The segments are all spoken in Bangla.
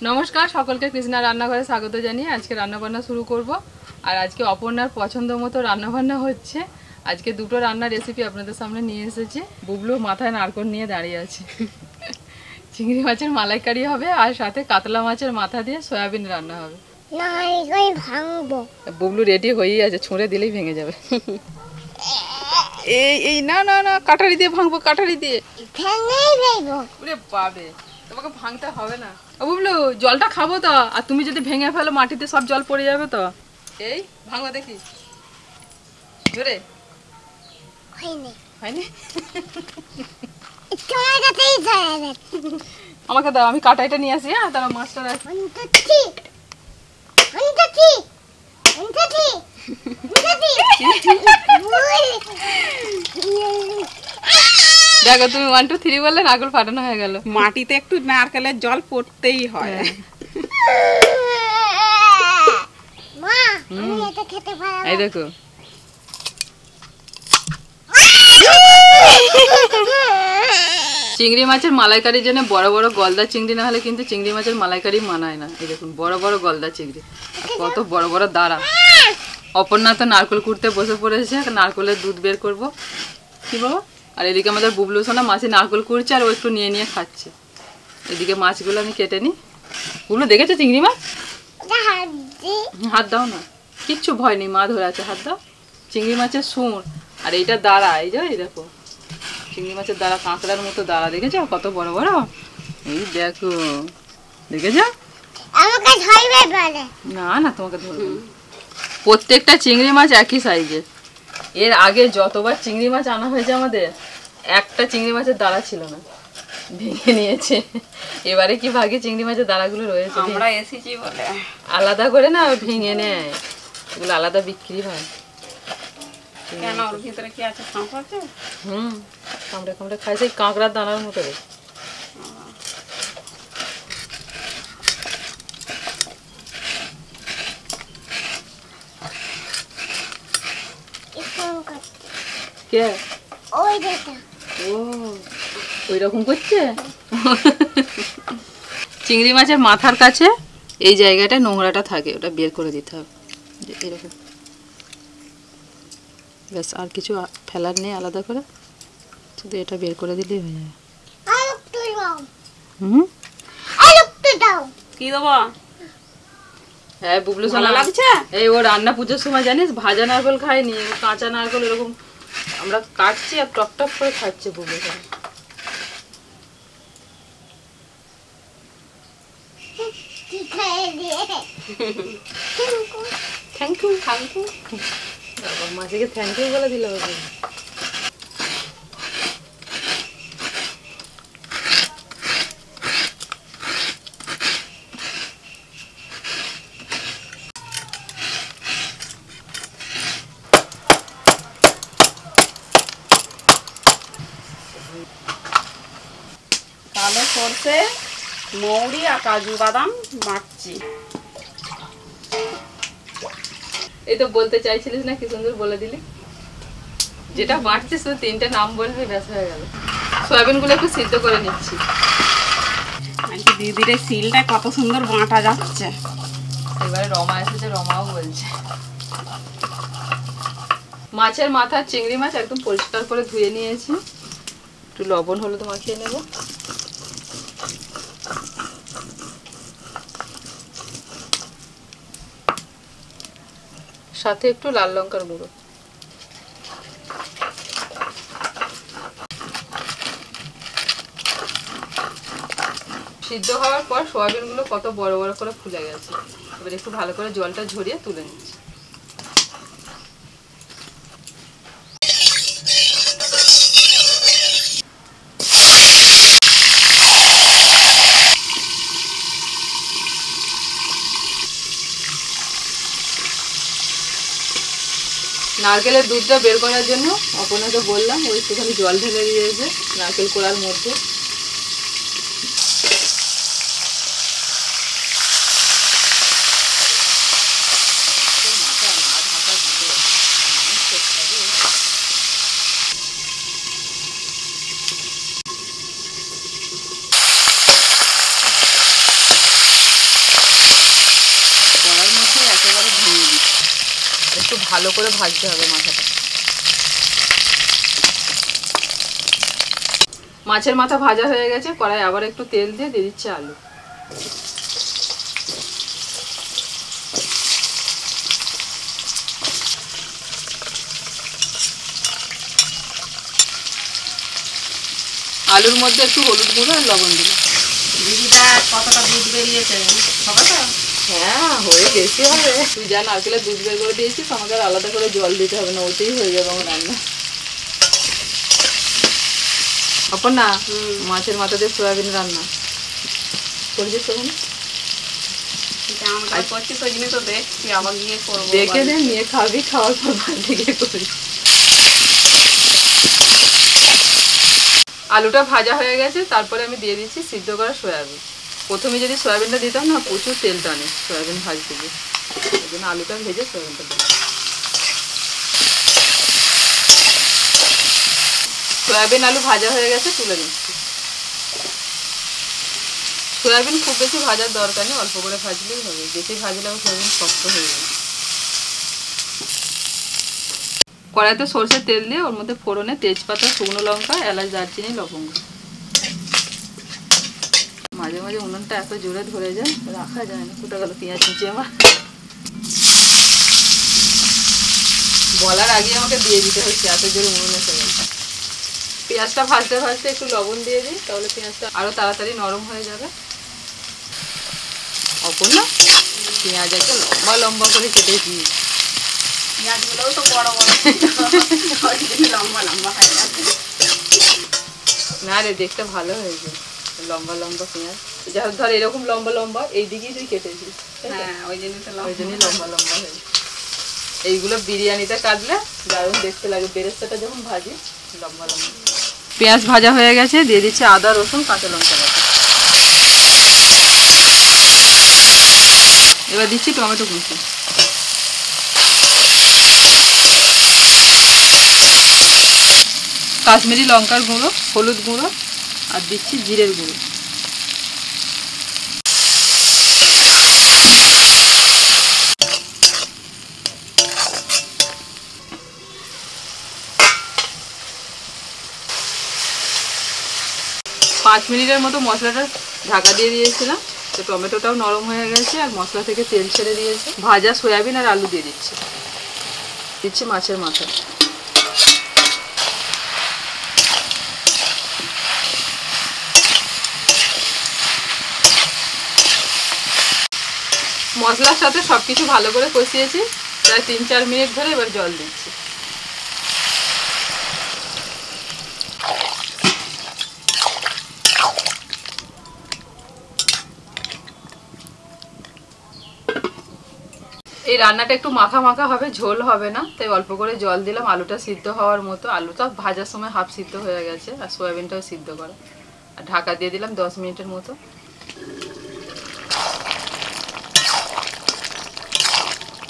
নমস্কার সকলকে কৃষ্ণা রান্নাঘরে স্বাগত জানিয়ে আজকে রান্নাবান্না শুরু করব। আর আজকে অপর্ণার পছন্দ মতো রান্নাবান্না হচ্ছে। আজকে দুটো রান্নার রেসিপি আপনাদের সামনে নিয়ে এসেছি। বুবলু মাথায় নারকোল নিয়ে দাঁড়িয়ে আছে। চিংড়ি মাছের মালাইকারি হবে আর সাথে কাতলা মাছের মাথা দিয়ে সয়াবিন রান্না হবে। বুবলু রেডি হয়েই আছে, ছুঁড়ে দিলেই ভেঙে যাবে। এই না না না, কাটারি দিয়ে ভাঙবো, কাটারি দিয়ে। পাবে তোমাকে ভাঙতে হবে না। বুবলু জলটা খাবো তো, আর তুমি যদি ভেঙে ফেলো মাটিতে সব জল পড়ে যাবে তো। এই ভাঙো দেখি জোরে। হয়নি? আমাকে দাও, আমি কাটাইটা নিয়ে আসি। হ্যাঁ তারা মাছটা দেখো, তুমি 1 2 3 বললে নারকেল ফাটানো হয়ে গেল। মাটিতে একটু নারকেলের জল পড়তেই হয়। এই দেখো, চিংড়ি মাছের মালাইকারির জন্য বড় বড় গলদা চিংড়ি না হলে কিন্তু চিংড়ি মাছের মালাইকারি মানায় না। এই দেখুন বড় বড় গলদা চিংড়ি, আর কত বড় বড় দাঁড়া। অপর্ণা তো নারকেল কুড়তে বসে পড়েছে, নারকেলের দুধ বের করবো কি বাবা। আর এদিকে আমাদের বুবলু সোনা মাছি নারকেল কুড়ছে আর ও একটু নিয়ে নিয়ে খাচ্ছে। এদিকে মাছগুলো আমি কেটে নিই। বুবলু দেখেছো চিংড়ি মাছ? হাত দাও না, কিচ্ছু ভয় নেই, মা ধরে আছে, হাত দাও। চিংড়ি মাছের সুর আর এইটা দাঁড়া, এই যে এই দেখো চিংড়ি মাছের দাঁড়া, কাঁকড়ার মতো দাঁড়া, দেখেছো কত বড় বড়। এই দেখো, দেখেছো? না না, তোমাকে ধরবে। প্রত্যেকটা চিংড়ি মাছ একই সাইজের। এর আগে যতবার চিংড়ি মাছ আনা হয়েছে আমাদের, একটা চিংড়ি মাছের দাঁড়া ছিল না, ভেঙে নিয়েছে। এবারে কি ভাগে চিংড়ি মাছের দাঁড়াগুলো রয়েছে, আমরা এসেছি বলে আলাদা করে না ভেঙে নেয়, এগুলো আলাদা বিক্রি হয়। কেন ওর ভিতরে কি আছে? কামড়ে কামড়ে খাই, সেই কাঁকড়ার দানার মতো রে। কে ও ওই রকম করছে। চিংড়ি মাছের মাথার কাছে এই জায়গাটা নোংরাটা থাকে, ওটা বের করে দিতে হবে এরকম। ব্যাস, আর কিছু ফেলার নেই আলাদা করে, শুধু এটা বের করে দিলেই হয়ে যাবে। কি দেবো? হ্যাঁ বুবলু সোনা লাগছে। এই ও রান্না পুজোর সময় জানিস ভাজা নারকেল খায়নি, কাঁচা নারকেল এরকম আমরা কাটছি আর টক টক করে খাচ্ছে বুবলু সোনা। থ্যাংক ইউ থ্যাংক ইউ, মাসিকে থ্যাংক ইউ বলে দিল। কালো সরষে, মৌরি আর কাজু বাদাম বাটছি। এই তো বলতে চাইছিলিস না, কি সুন্দর বলে দিলি। যেটা বাটছিস শুধু 3টে নাম বলবি, ব্যাস হয়ে গেল। সয়াবিন গুলো একটু সিদ্ধ করে নিচ্ছি। দিদির এই সিলটা কত সুন্দর বাটা যাচ্ছে। এবারে রমা এসেছে, রমাও বলছে। মাছের মাথা, চিংড়ি মাছ একদম পরিষ্কার করে ধুয়ে নিয়েছি, একটু লবণ হলুদ মাখিয়ে নেব। সাথে একটু লাল লঙ্কার গুঁড়ো। সিদ্ধ হওয়ার পর সয়াবিন গুলো কত বড় বড় করে ফুলে গেছে। এবার একটু ভালো করে জলটা ঝরিয়ে তুলে নিচ্ছি। নারকেলের দুধটা বের করার জন্য আপনাকে বললাম ওই একটুখানি জল ঢেলে দিয়েছে নারকেল কোড়ার মধ্যে। ভালো করে ভাজতে হবে মাথাটা। মাছের মাথা ভাজা হয়ে গেছে, কড়াই আবার একটু তেল দিয়ে দিচ্ছি আলু। আলুর মধ্যে একটু হলুদ গুঁড়ো আর লবণ দিলাম। দিদিটা কতটা দুধ বেরিয়েছে হবে তো? হ্যাঁ, হয়ে গেছে হবে। তুই যা নারকেলের দুধ বের করে দিয়েছিস, আমাকে আর আলাদা করে জল দিতে হবে না, ওতেই হয়ে যাবে আমার রান্না। অপর্ণা, মাছের মাথা দিয়ে সয়াবিন রান্না করেছিস তখন? আমার করছি তো জিনিস তো দেখছি, আবার গিয়ে করবো। দেখে নে, নিয়ে খাবি, খাওয়ার পর বাড়ি গিয়ে করি। আলুটা ভাজা হয়ে গেছে, তারপরে আমি দিয়ে দিচ্ছি সিদ্ধ করা সয়াবিন। প্রথমে যদি সয়াবিনটা দিতাম না, প্রচুর তেল টানে সয়াবিন ভাজতে গিয়ে, ওই জন্য আলুটা ভেজে সয়াবিনটা দিই। সয়াবিন আলু ভাজা হয়ে গেছে, তুলে নিচ্ছি। সয়াবিন খুব বেশি ভাজার দরকার নেই, অল্প করে ভাজলেই হবে, বেশি ভাজলে সয়াবিন শক্ত হয়ে যাবে। কড়াইতে সরষের তেল দিয়ে ওর মধ্যে ফোড়নে তেজপাতা, শুকনো লঙ্কা, এলাচ, দারচিনি, লবঙ্গ। মাঝে মাঝে উনুনটা এত জোরে ধরে যায়, রাখা যায় না। কোথা গেল পেঁয়াজ কুচি আমার? বলার আগে আমাকে দিয়ে দিতে হচ্ছে, এত জোরে উনুন এসে গেছে। পেঁয়াজটা ভাজতে ভাজতে একটু লবণ দিয়ে দিই, তাহলে পেঁয়াজটা আরো তাড়াতাড়ি নরম হয়ে যাবে। অপর্ণা, পেঁয়াজ একটা লম্বা লম্বা করে কেটেছি। পেঁয়াজগুলোও তো বড় বড়, লম্বা লম্বা হয়ে গেছে। না রে, দেখতে ভালো হয়েছে, লম্বা লম্বা পেঁয়াজ। যা ধর এরকম লম্বা লম্বা, এই দিকেই তুই কেটেছিস। হ্যাঁ, ওই জন্যই লম্বা লম্বা হয়েছে। এইগুলো বিরিয়ানিতে কাটলে দারুণ দেখতে লাগে, বেরেস্তাটা যখন ভাজি লম্বা লম্বা। পেঁয়াজ ভাজা হয়ে গেছে, দিয়ে দিচ্ছি আদা, রসুন, কাঁচা লঙ্কা বাটা। এবার দিচ্ছি টমেটো কুচি। কাশ্মীরি লঙ্কার গুঁড়ো, হলুদ গুঁড়ো, আর দিচ্ছি জিরের গুঁড়ো। পাঁচ মিনিটের মতো মশলাটা ঢাকা দিয়ে দিয়েছিলাম, তো টমেটোটাও নরম হয়ে গেছে আর মশলা থেকে তেল ছেড়ে দিয়েছে। ভাজা সয়াবিন আর আলু দিয়ে দিচ্ছি। দিচ্ছি মাছের মাথা। মশলার সাথে সবকিছু ভালো করে কষিয়েছি প্রায় 3-4 মিনিট ধরে। এবার জল দিচ্ছি। এই রান্নাটা একটু মাখা মাখা হবে, ঝোল হবে না, তাই অল্প করে জল দিলাম আলুটা সিদ্ধ হওয়ার মতো। আলুটা ভাজার সময় হাফ সিদ্ধ হয়ে গেছে, আর সয়াবিনটাও সিদ্ধ করা। আর ঢাকা দিয়ে দিলাম 10 মিনিটের মতো।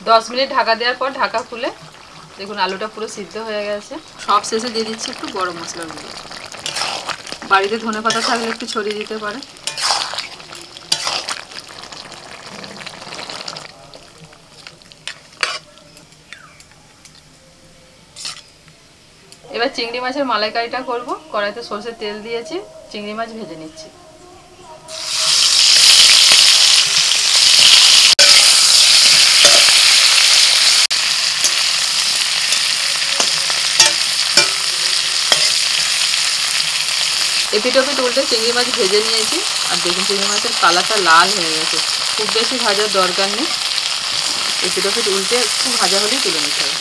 10 মিনিট ঢাকা দেওয়ার পর ঢাকা খুলে দেখুন আলুটা পুরো সিদ্ধ হয়ে গেছে। সব শেষে দিয়ে দিচ্ছি একটু গরম মশলার গুঁড়ো। বাড়িতে ধনেপাতা থাকলে একটু ছড়িয়ে দিতে পারে। এবার চিংড়ি মাছের মালাইকারিটা করব। কড়াইতে সরষের তেল দিয়েছি, চিংড়ি মাছ ভেজে নিচ্ছি। এপিটোপিট উল্টে চিংড়ি মাছ ভেজে নিয়েছি, আর দেখুন চিংড়ি মাছের কালারটা লাল হয়ে গেছে। খুব বেশি ভাজার দরকার নেই, এপিটোপিট উল্টে একটু ভাজা হলেই তুলে নিতে হবে।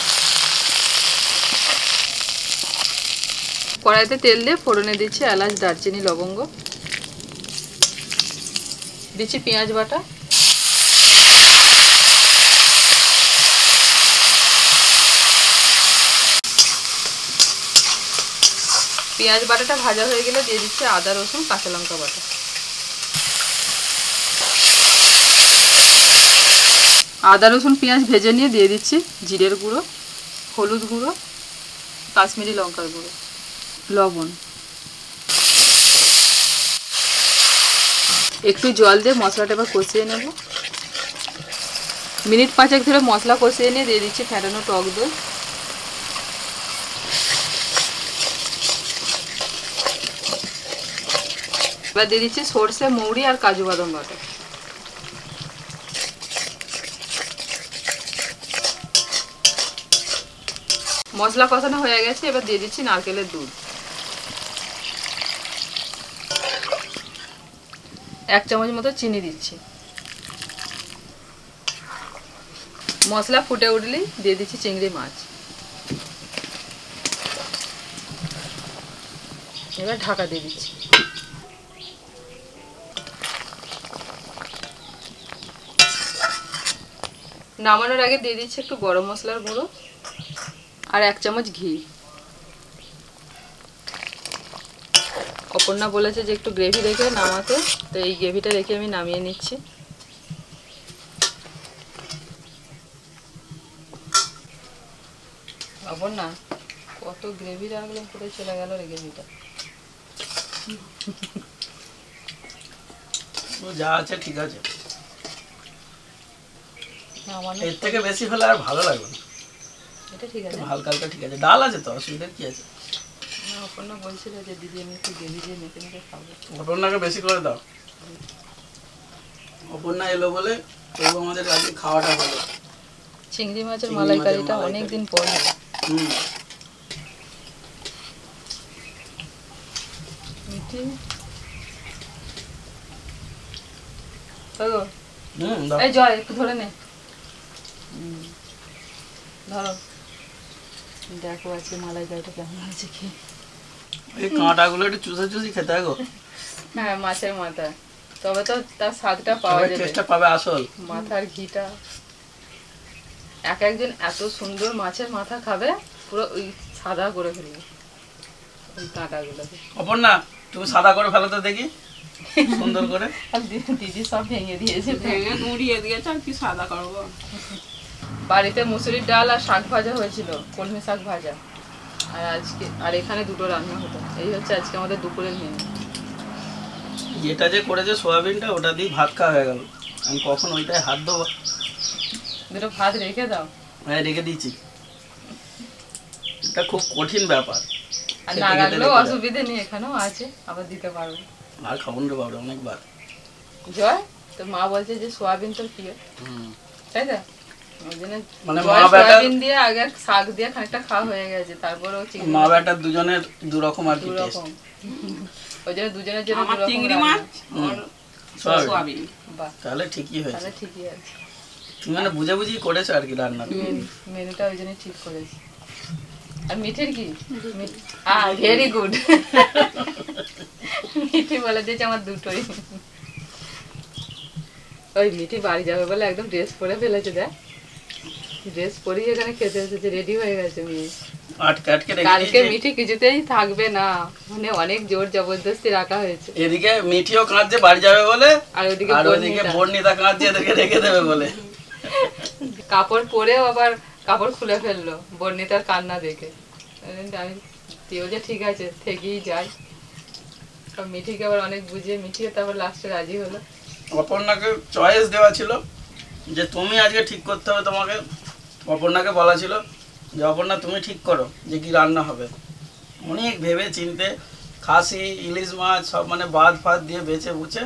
কড়াইতে তেল দিয়ে ফোড়নে দিচ্ছি এলাচ, দারচিনি, লবঙ্গ। দিচ্ছি পেঁয়াজ বাটা, পেঁয়াজ বাটাটা ভাজা হয়ে গেলে দিয়ে দিচ্ছি আদা, রসুন, কাঁচা লঙ্কা বাটা। আদা, রসুন, পেঁয়াজ ভেজে নিয়ে দিয়ে দিচ্ছি জিরের গুঁড়ো, হলুদ গুঁড়ো, কাশ্মীরি লঙ্কার গুঁড়ো, লবণ। একটু জল দিয়ে মশলাটা এবার কষিয়ে নেব। মিনিট 5 ধরে মশলা কষিয়ে নিয়ে দিয়ে দিচ্ছি ফেটানো টক দই। এবার দিয়ে দিচ্ছি সরষে, মৌরি আর কাজু বাদাম বাটা। মশলা কষানো হয়ে গেছে, এবার দিয়ে দিচ্ছি নারকেলের দুধ। 1 চামচ মতো চিনি দিচ্ছি। মশলা ফুটে উঠলেই দিয়ে দিচ্ছি চিংড়ি মাছ। এবার ঢাকা দিয়ে দিচ্ছি। নামানোর আগে দিয়ে দিচ্ছি একটু গরম মশলার গুঁড়ো আর 1 চামচ ঘি। অপর্ণা বলেছে যে একটু গ্রেভি রেখে নামাতে, তো এই গ্রেভিটা রেখে আমি নামিয়ে নিচ্ছি। অপর্ণা কত গ্রেভি রাখলাম, কোথায় চলে গেল রে গ্রেভিটা? যা আছে ঠিক আছে, এর থেকে বেশি হলে আর ভালো লাগবে না। এটা ঠিক আছে, হালকা হালকা ঠিক আছে। ডাল আছে তো, অসুবিধা কি আছে? অপর্ণা বলছিল যে দিদি আমি একটু গ্রেভি দিয়ে মেখে মেখে খাবো। অপর্ণাকে বেশি করে দাও। অপর্ণা এলো বলে তবু আমাদের আজকে খাওয়াটা হলো। চিংড়ি মাছের মালাইকারিটা অনেকদিন পর হলো। মিঠি এই জয় একটু ধরে নে, ধরো। দেখো আজকে মালাইকারিটা কেমন হয়েছে খেয়ে। এই কাঁটাগুলো একটু চুষে চুষি খেতে হয় গো। হ্যাঁ, মাছের মাথা, তবে তো তার স্বাদটা পাওয়া যাবে, টেস্টটা পাবে আসল। মাথার ঘিটা। একজন এত সুন্দর মাছের মাথা খাবে, পুরো ওই সাদা করে ফেলবে ওই কাঁটাগুলোকে। অপর্ণা তুমি সাদা করে ফেলো তো দেখি, সুন্দর করে। দিদি সব ভেঙে দিয়েছে, ভেঙে গুঁড়িয়ে দিয়েছে, আর কি সাদা করবো। বাড়িতে মুসুরির ডাল আর শাক ভাজা হয়েছিল, কলমি শাক ভাজা, আর আজকে আর এখানে দুটো রান্না হতো। এই হচ্ছে আজকে আমাদের দুপুরের মেনু। যেটা যে করেছে সোয়াবিনটা, ওটা দিয়ে ভাত খাওয়া হয়ে গেল। আমি কখন ওইটাই হাত দেবো। দুটো ভাত রেখে দাও। হ্যাঁ, রেখে দিয়েছি। এটা খুব কঠিন ব্যাপার। আর না রাখলেও অসুবিধে নেই, এখানেও আছে, আবার দিতে পারবো। আর খাবো রে বাবা, অনেকবার। জয় তোর মা বলছে যে সোয়াবিন তোর প্রিয়, তাই তো? মানে সোয়াবিন দিয়ে আগে শাক দিয়ে খানিকটা খাওয়া হয়ে গেছে, তারপরে মা বেটা দুজনের দু রকম আর কি টেস্ট। ওই জন্য দুজনের জন্য আমার চিংড়ি মাছ আর সোয়াবিন। বাহ, তাহলে ঠিকই হয়েছে। তাহলে ঠিকই আছে। তুমি মানে বুঝে বুঝি করেছো আর কি রান্না। মেনুটা ওই জন্য ঠিক করেছি। আর মিঠির কি? Very good. মিঠি বলে দিয়েছে আমার দুটোই। ওই মিঠি বাড়ি যাবে বলে একদম ড্রেস পরে ফেলেছে, দেখ ড্রেস পরেই এখানে খেতে এসেছে, রেডি হয়ে গেছে মেয়ে। কালকে মিঠি কিছুতেই থাকবে না, মানে অনেক জোর জবরদস্তি রাখা হয়েছে। এদিকে মিঠিও কাঁদছে বাড়ি যাবে বলে, আর ওদিকে বর্ণিতা কাঁদছে এদেরকে রেখে দেবে বলে। কাপড় পরেও আবার কাপড় খুলে ফেললো বর্ণিতার কান্না দেখে। আমি তুইও যে ঠিক আছে থেকেই যাই। মিঠিকে আবার অনেক বুঝিয়ে মিঠিও তারপর লাস্টে রাজি হলো। অপর্ণাকে চয়েস দেওয়া ছিল যে তুমি আজকে ঠিক করতে হবে তোমাকে। অপর্ণাকে বলা ছিল যে অপর্ণা তুমি ঠিক করো যে কি রান্না হবে। অনেক ভেবে চিনতে খাসি, ইলিশ মাছ সব মানে বাদ ফাদ দিয়ে বেছে বুঝে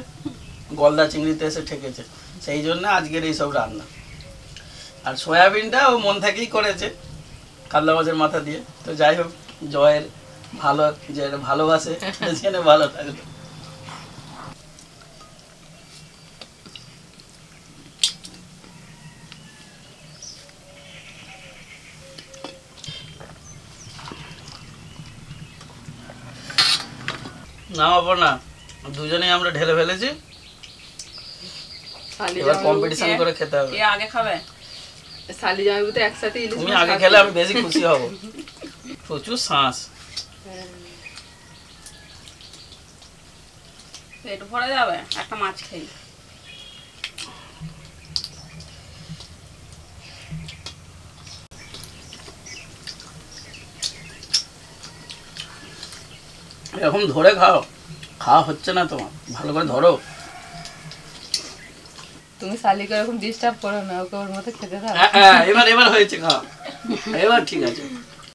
গলদা চিংড়িতে এসে ঠেকেছে। সেই জন্য আজকের এইসব রান্না। আর সয়াবিনটা ও মন থেকেই করেছে কাতলা মাছের মাথা দিয়ে। তো যাই হোক, জয়ের ভালো যে ভালোবাসে জেনে ভালো থাকবে। না বাবা না, দুজনেই আমরা ঢেলে ফেলেছি, এবার কম্পিটিশন করে খেতে হবে। কে আগে খাবে? শালি জামাইবু তো একসাথে ইলিশ তুমি মাছ আগে খেলে আমি বেশি খুশি হব। প্রচুর শ্বাস পেট ভরে যাবে একটা মাছ খেয়ে। এরকম ধরে খাও, খাওয়া হচ্ছে না তোমার, ভালো করে ধরো। তুমি শালিকে এরকম ডিস্টার্ব করো না, ওকে ওর মতো খেতে দাও। এবার হয়েছে খাওয়া, এবার ঠিক আছে।